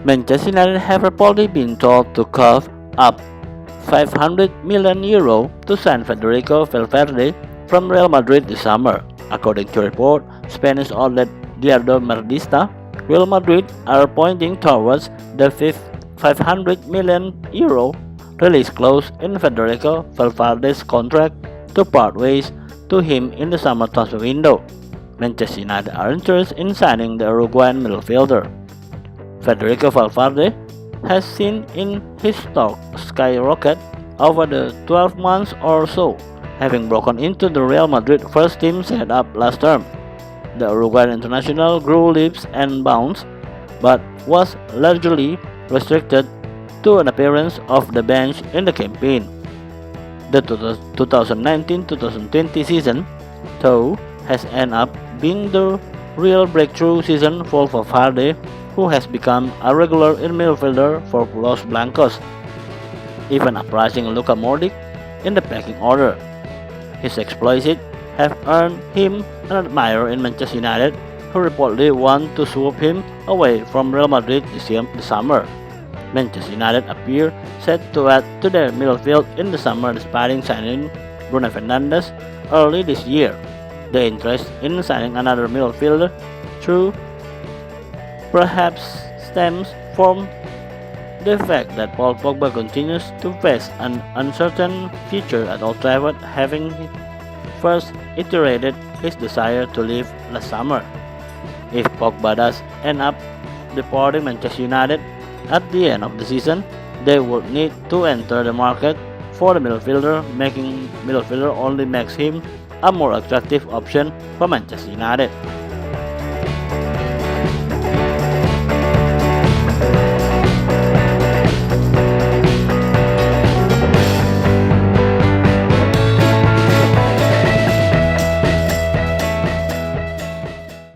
Manchester United have reportedly been told to cough up €500 million to sign Federico Valverde from Real Madrid this summer. According to report, Spanish outlet Diario Madridista, Real Madrid are pointing towards the €500 million release clause in Federico Valverde's contract to part ways to him in the summer transfer window. Manchester United are interested in signing the Uruguayan midfielder. Federico Valverde has seen in his stock skyrocket over the 12 months or so, having broken into the Real Madrid first team set up last term. The Uruguayan international grew leaps and bounds, but was largely restricted to an appearance off the bench in the campaign. The 2019-2020 season, though, has ended up being the real breakthrough season for Valverde, who has become a regular midfielder for Los Blancos, even uprising Luka Modric in the pecking order. His exploits have earned him an admirer in Manchester United, who reportedly want to swap him away from Real Madrid this summer. Manchester United appear set to add to their midfield in the summer despite signing Bruno Fernandes early this year. The interest in signing another midfielder through perhaps stems from the fact that Paul Pogba continues to face an uncertain future at Old Trafford, having first iterated his desire to leave last summer. If Pogba does end up departing Manchester United at the end of the season, they would need to enter the market for the midfielder, making midfielder only makes him a more attractive option for Manchester United.